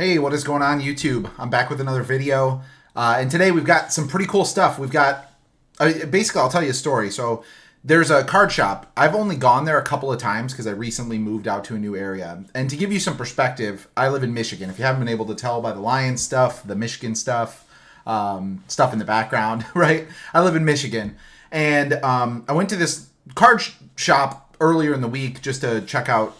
Hey, what is going on YouTube? I'm back with another video. And today we've got some pretty cool stuff. We've got, basically I'll tell you a story. So there's a card shop. I've only gone there a couple of times because I recently moved out to a new area. And to give you some perspective, I live in Michigan. If you haven't been able to tell by the Lions stuff, the Michigan stuff, stuff in the background, right? I live in Michigan. And I went to this card shop earlier in the week just to check out,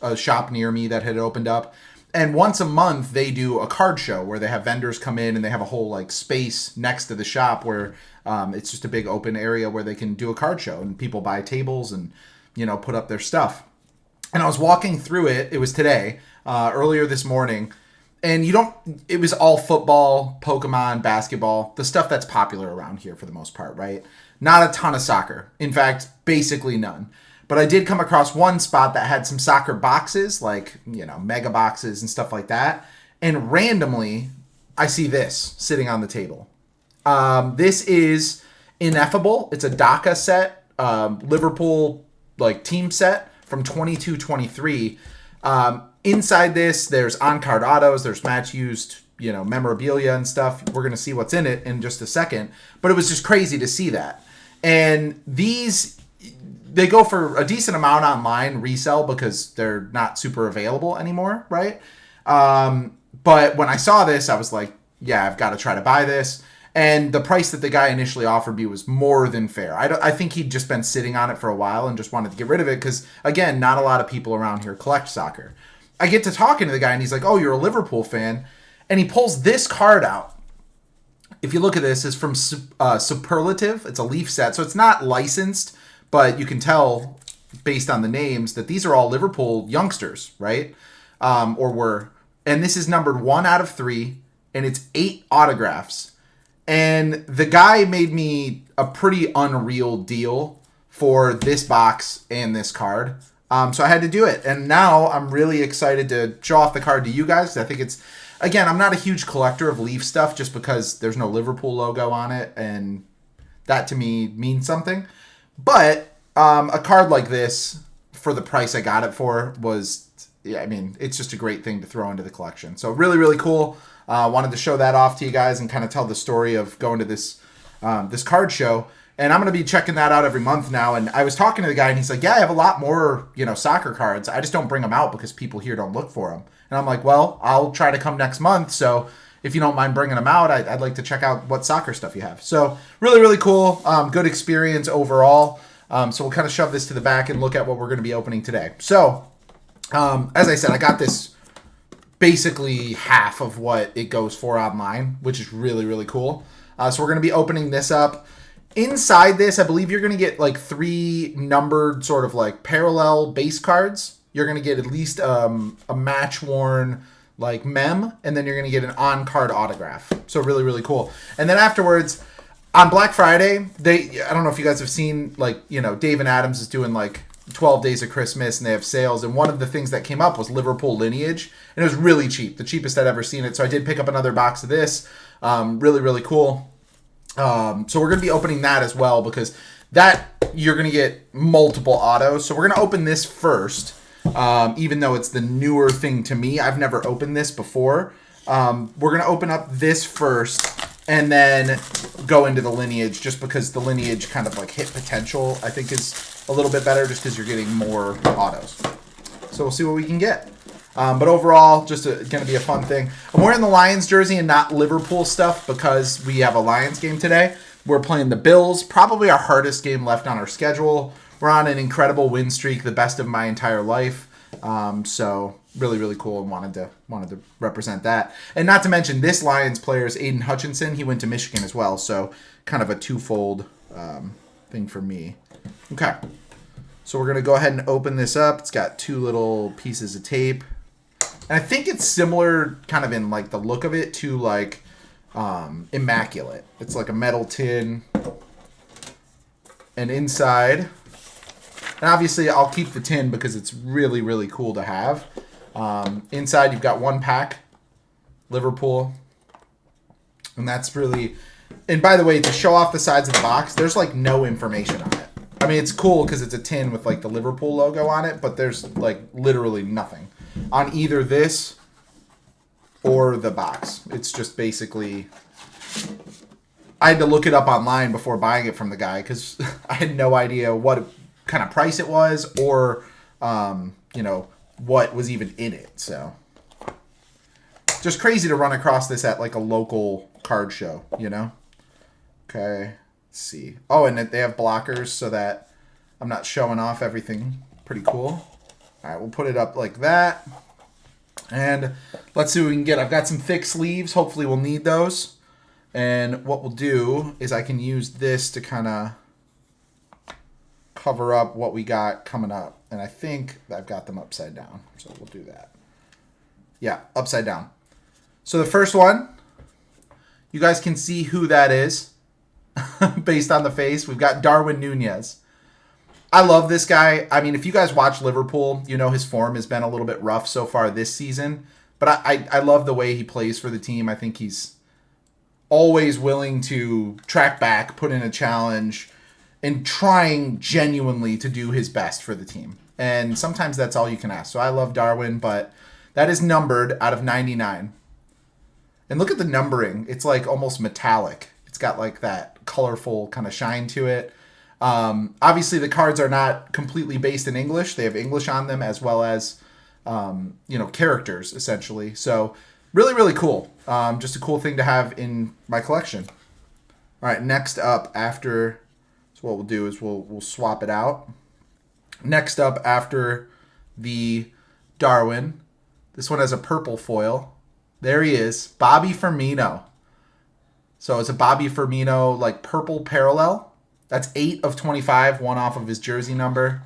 a shop near me that had opened up. And once a month, they do a card show where they have vendors come in and they have a whole space next to the shop where it's just a big open area where they can do a card show and people buy tables and, put up their stuff. And I was walking through it. It was today, earlier this morning. And it was all football, Pokemon, basketball, the stuff that's popular around here for the most part, right? Not a ton of soccer. In fact, basically none. But I did come across one spot that had some soccer boxes, mega boxes and stuff like that. And randomly, I see this sitting on the table. This is Ineffable. It's a DACA set, Liverpool team set from 22-23. Inside this, there's on-card autos, there's match-used, memorabilia and stuff. We're going to see what's in it in just a second. But it was just crazy to see that. And they go for a decent amount online resell because they're not super available anymore, right? But when I saw this, I was like, yeah, I've got to try to buy this. And the price that the guy initially offered me was more than fair. I think he'd just been sitting on it for a while and just wanted to get rid of it because, again, not a lot of people around here collect soccer. I get to talking to the guy and he's like, oh, you're a Liverpool fan? And he pulls this card out. If you look at this, it's from Superlative. It's a Leaf set, so it's not licensed. But you can tell, based on the names, that these are all Liverpool youngsters, right? Or were. And this is numbered 1 out of 3, and it's 8 autographs. And the guy made me a pretty unreal deal for this box and this card. So I had to do it. And now I'm really excited to show off the card to you guys. I think it's, again, I'm not a huge collector of Leaf stuff just because there's no Liverpool logo on it. And that to me means something. But a card like this, for the price I got it for, it's just a great thing to throw into the collection. So really, really cool. Wanted to show that off to you guys and kind of tell the story of going to this card show. And I'm going to be checking that out every month now. And I was talking to the guy, and he's like, yeah, I have a lot more, soccer cards. I just don't bring them out because people here don't look for them. And I'm like, well, I'll try to come next month. So if you don't mind bringing them out, I'd like to check out what soccer stuff you have. So really, really cool. Good experience overall. So we'll kind of shove this to the back and look at what we're going to be opening today. So as I said, I got this basically half of what it goes for online, which is really, really cool. So we're going to be opening this up. Inside this, I believe you're going to get 3 numbered sort of parallel base cards. You're going to get at least a match-worn mem, and then you're going to get an on-card autograph. So really, really cool. And then afterwards, on Black Friday, I don't know if you guys have seen, Dave and Adams is doing 12 Days of Christmas, and they have sales. And one of the things that came up was Liverpool Lineage, and it was really cheap, the cheapest I'd ever seen it. So I did pick up another box of this. Really, really cool. So we're going to be opening that as well because that you're going to get multiple autos. So we're going to open this first. Even though it's the newer thing to me, I've never opened this before. We're going to open up this first and then go into the Lineage just because the Lineage kind of hit potential, I think, is a little bit better just because you're getting more autos. So we'll see what we can get. But overall, just going to be a fun thing. I'm wearing the Lions jersey and not Liverpool stuff because we have a Lions game today. We're playing the Bills, probably our hardest game left on our schedule. We're on an incredible win streak, the best of my entire life. So really, really cool, and wanted to represent that. And not to mention, this Lions player is Aiden Hutchinson. He went to Michigan as well, so kind of a twofold thing for me. Okay, so we're going to go ahead and open this up. It's got 2 little pieces of tape. And I think it's similar kind of in the look of it to Immaculate. It's like a metal tin. And inside, and obviously I'll keep the tin because it's really, really cool to have. Inside you've got 1 pack, Liverpool. And that's really, and by the way, to show off the sides of the box, there's no information on it. I mean, it's cool because it's a tin with the Liverpool logo on it, but there's literally nothing on either this or the box. It's just basically... I had to look it up online before buying it from the guy because I had no idea what kind of price it was or, you know, what was even in it. So just crazy to run across this at like a local card show, you know? Okay, let's see. Oh, and they have blockers so that I'm not showing off everything. Pretty cool. All right, we'll put it up like that. And let's see what we can get. I've got some thick sleeves. Hopefully we'll need those. And what we'll do is I can use this to kind of cover up what we got coming up. And I think I've got them upside down. So we'll do that. Yeah, upside down. So the first one, you guys can see who that is based on the face. We've got Darwin Nunez. I love this guy. I mean, if you guys watch Liverpool, you know his form has been a little bit rough so far this season. But I love the way he plays for the team. I think he's always willing to track back, put in a challenge, and trying genuinely to do his best for the team. And sometimes that's all you can ask. So I love Darwin, but that is numbered out of 99. And look at the numbering. It's like almost metallic. It's got like that colorful kind of shine to it. Obviously, the cards are not completely based in English. They have English on them as well as, you know, characters, essentially. So really, really cool. Just a cool thing to have in my collection. All right, next up after... So what we'll do is we'll swap it out. Next up after the Darwin, this one has a purple foil. There he is, Bobby Firmino. So it's a Bobby Firmino like purple parallel. That's 8 of 25, one off of his jersey number.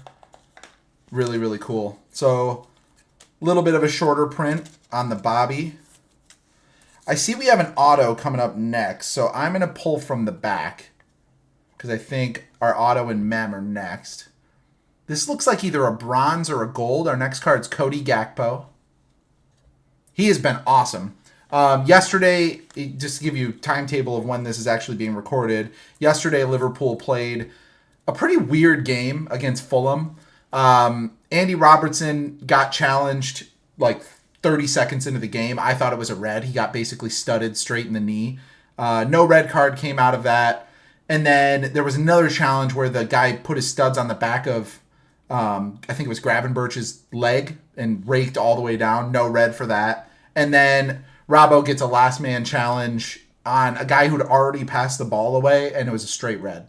Really, really cool. So a little bit of a shorter print on the Bobby. I see we have an auto coming up next, so I'm going to pull from the back because I think our auto and mem are next. This looks like either a bronze or a gold. Our next card's Cody Gakpo. He has been awesome. Yesterday, just to give you a timetable of when this is actually being recorded, yesterday Liverpool played a pretty weird game against Fulham. Andy Robertson got challenged like 30 seconds into the game. I thought it was a red. He got basically studded straight in the knee. No red card came out of that. And then there was another challenge where the guy put his studs on the back of, I think it was Gravenberch's leg and raked all the way down. No red for that. And then Robbo gets a last man challenge on a guy who'd already passed the ball away, and it was a straight red.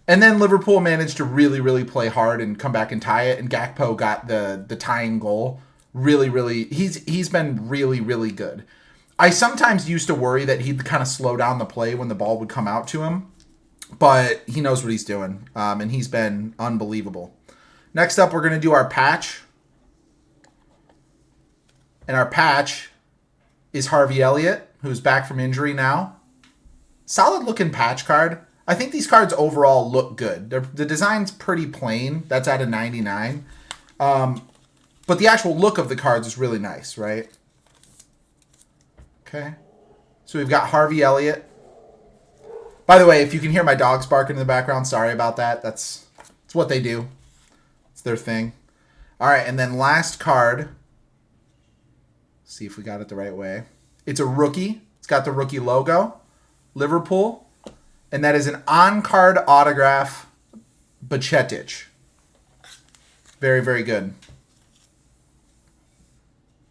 And then Liverpool managed to really, really play hard and come back and tie it, and Gakpo got the tying goal. Really, really, he's been really, really good. I sometimes used to worry that he'd kind of slow down the play when the ball would come out to him, but he knows what he's doing, and he's been unbelievable. Next up, we're going to do our patch. And our patch is Harvey Elliott, who's back from injury now. Solid looking patch card. I think these cards overall look good. The design's pretty plain. That's out of 99. But the actual look of the cards is really nice, right? Okay. So we've got Harvey Elliott. By the way, if you can hear my dogs barking in the background, sorry about that. That's what they do. It's their thing. All right, and then last card. See if we got it the right way. It's a rookie. It's got the rookie logo. Liverpool. And that is an on-card autograph, Bacetic. Very, very good.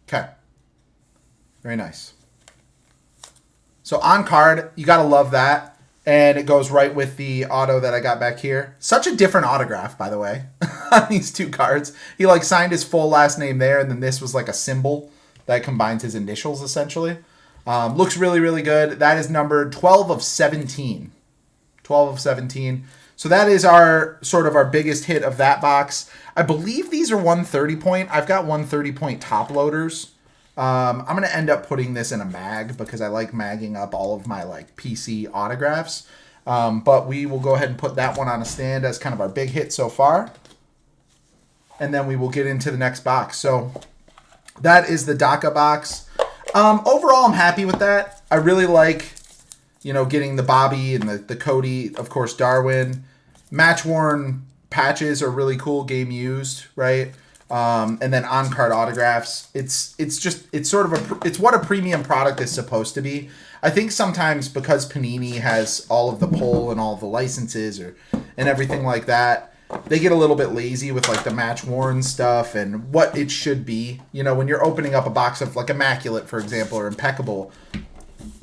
Okay. Very nice. So on-card, you got to love that. And it goes right with the auto that I got back here. Such a different autograph, by the way, on these two cards. He like signed his full last name there, and then this was like a symbol that combines his initials, essentially. Looks really, really good. That is numbered 12 of 17. 12 of 17. So that is our sort of our biggest hit of that box. I believe these are 130 point. I've got 130 point top loaders. I'm going to end up putting this in a mag because I like magging up all of my like PC autographs. But we will go ahead and put that one on a stand as kind of our big hit so far. And then we will get into the next box. So that is the DACA box. Overall, I'm happy with that. I really like, you know, getting the Bobby and the Cody, of course, Darwin. Match-worn patches are really cool, game used, right? And then on-card autographs. It's what a premium product is supposed to be. I think sometimes because Panini has all of the pull and all of the licenses and everything like that, they get a little bit lazy with like the match worn stuff and what it should be. You know, when you're opening up a box of like Immaculate, for example, or Impeccable,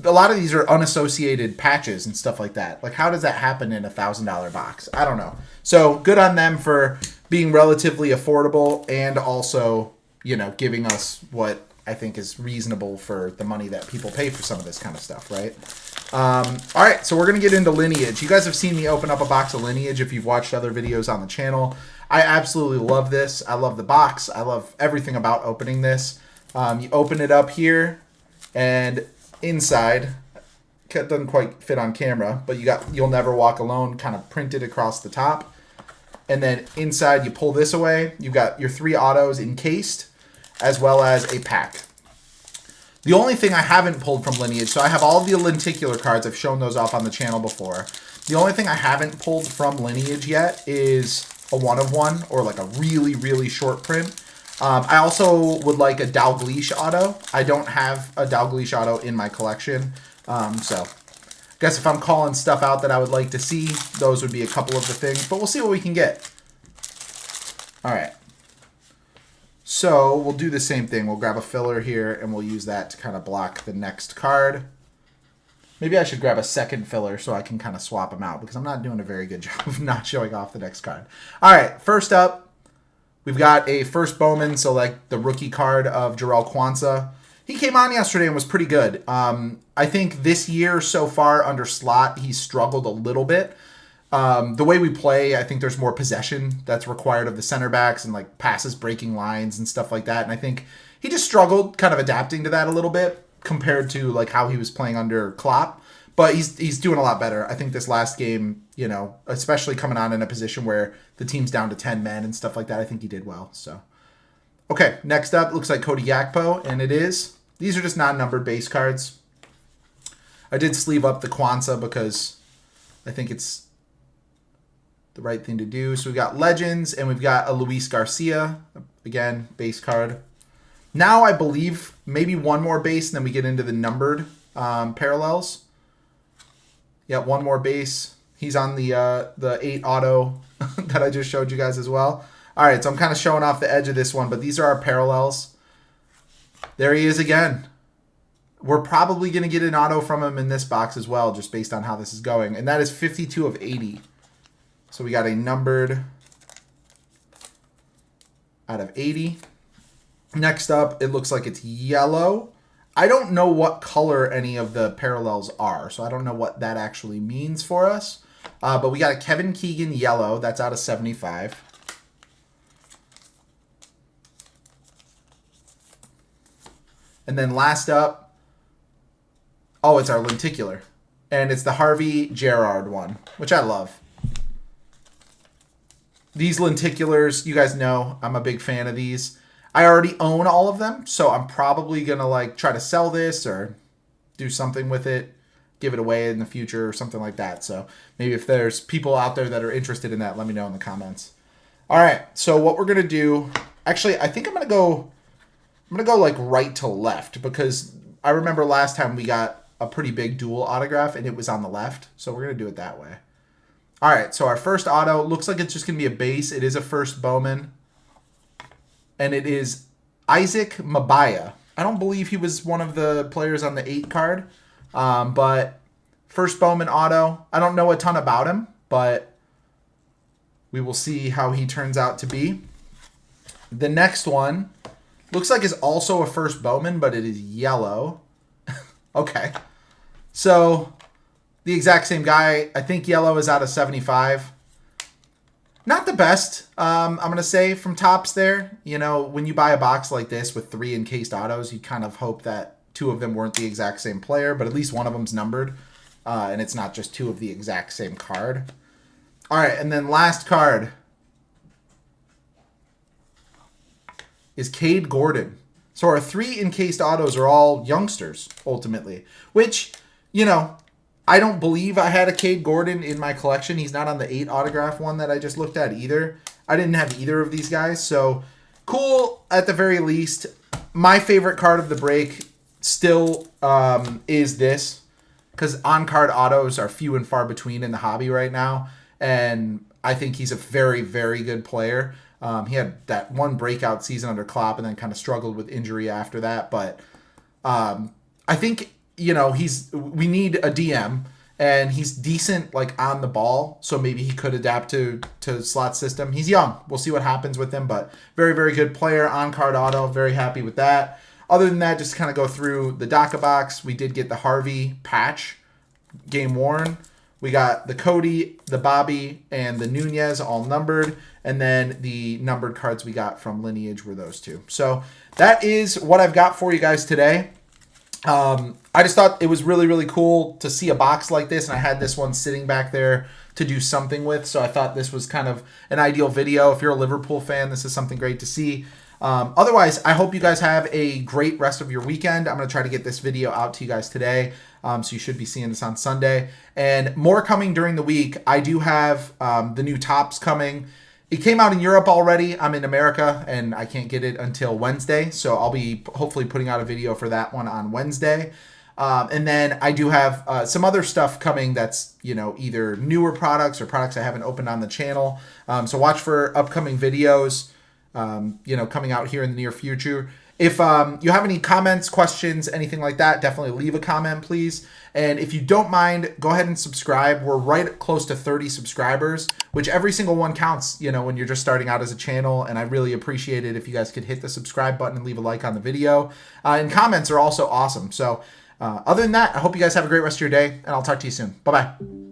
a lot of these are unassociated patches and stuff like that. Like, how does that happen in a $1,000 box? I don't know. So good on them for being relatively affordable and also, you know, giving us what I think is reasonable for the money that people pay for some of this kind of stuff, right? All right, so we're going to get into Lineage. You guys have seen me open up a box of Lineage if you've watched other videos on the channel. I absolutely love this. I love the box. I love everything about opening this. You open it up here, and inside, it doesn't quite fit on camera, but you got You'll Never Walk Alone kind of printed across the top. And then inside, you pull this away. You've got your 3 autos encased, as well as a pack. The only thing I haven't pulled from Lineage, so I have all the lenticular cards. I've shown those off on the channel before. The only thing I haven't pulled from Lineage yet is a 1-of-1 or like a really, really short print. I also would like a Dalglish auto. I don't have a Dalglish auto in my collection. So I guess if I'm calling stuff out that I would like to see, those would be a couple of the things. But we'll see what we can get. All right. So we'll do the same thing. We'll grab a filler here, and we'll use that to kind of block the next card. Maybe I should grab a second filler so I can kind of swap them out, because I'm not doing a very good job of not showing off the next card. All right, first up, we've got a first Bowman, so like the rookie card of Jarrell Kwanzaa. He came on yesterday and was pretty good. I think this year so far under slot, he's struggled a little bit. The way we play, I think there's more possession that's required of the center backs and like passes breaking lines and stuff like that. And I think he just struggled kind of adapting to that a little bit compared to like how he was playing under Klopp. But he's doing a lot better. I think this last game, you know, especially coming on in a position where the team's down to 10 men and stuff like that, I think he did well. So, okay, next up, looks like Cody Gakpo, and it is. These are just non-numbered base cards. I did sleeve up the Kwanzaa because I think it's the right thing to do. So we've got Legends, and we've got a Luis Garcia. Again, base card. Now I believe maybe one more base, and then we get into the numbered parallels. Yeah, one more base. He's on the 8 auto that I just showed you guys as well. All right, so I'm kind of showing off the edge of this one, but these are our parallels. There he is again. We're probably going to get an auto from him in this box as well, just based on how this is going. And that is 52 of 80. So we got a numbered out of 80. Next up, it looks like it's yellow. I don't know what color any of the parallels are, so I don't know what that actually means for us. But we got a Kevin Keegan yellow. That's out of 75. And then last up, oh, it's our lenticular. And it's the Harvey Gerrard one, which I love. These lenticulars, you guys know, I'm a big fan of these. I already own all of them, so I'm probably going to like try to sell this or do something with it, give it away in the future or something like that. So maybe if there's people out there that are interested in that, let me know in the comments. All right, so what we're going to do, actually, I think I'm going to go like right to left, because I remember last time we got a pretty big dual autograph and it was on the left. So we're going to do it that way. All right, so our first auto looks like it's just going to be a base. It is a first Bowman. And it is Isaac Mabaya. I don't believe he was one of the players on the 8 card. But first Bowman auto. I don't know a ton about him, but we will see how he turns out to be. The next one looks like is also a first Bowman, but it is yellow. Okay. So the exact same guy. I think yellow is out of 75. Not the best, I'm going to say, from Topps there. You know, when you buy a box like this with 3 encased autos, you kind of hope that 2 of them weren't the exact same player, but at least one of them's numbered, and it's not just 2 of the exact same card. All right, and then last card is Cade Gordon. So our 3 encased autos are all youngsters, ultimately, which, you know, I don't believe I had a Cade Gordon in my collection. He's not on the 8 autograph one that I just looked at either. I didn't have either of these guys. So, cool at the very least. My favorite card of the break still is this, because on-card autos are few and far between in the hobby right now, and I think he's a very, very good player. He had that one breakout season under Klopp and then kind of struggled with injury after that, but I think, you know, we need a DM, and he's decent like on the ball, so maybe he could adapt to slot system. He's young. We'll see what happens with him, but very, very good player. On-card auto, very happy with that. Other than that, just kind of go through the DACA box. We did get the Harvey patch, game worn. We got the Cody, the Bobby, and the Nunez all numbered. And then the numbered cards we got from Lineage were those two. So that is what I've got for you guys today. I just thought it was really, really cool to see a box like this. And I had this one sitting back there to do something with. So I thought this was kind of an ideal video. If you're a Liverpool fan, this is something great to see. Otherwise, I hope you guys have a great rest of your weekend. I'm going to try to get this video out to you guys today. So you should be seeing this on Sunday. And more coming during the week. I do have the new tops coming. It came out in Europe already. I'm in America, and I can't get it until Wednesday. So I'll be hopefully putting out a video for that one on Wednesday. And then I do have some other stuff coming that's, you know, either newer products or products I haven't opened on the channel. So watch for upcoming videos, you know, coming out here in the near future. If you have any comments, questions, anything like that, definitely leave a comment, please. And if you don't mind, go ahead and subscribe. We're right close to 30 subscribers, which every single one counts, you know, when you're just starting out as a channel. And I really appreciate it if you guys could hit the subscribe button and leave a like on the video. And comments are also awesome. So other than that, I hope you guys have a great rest of your day, and I'll talk to you soon. Bye-bye.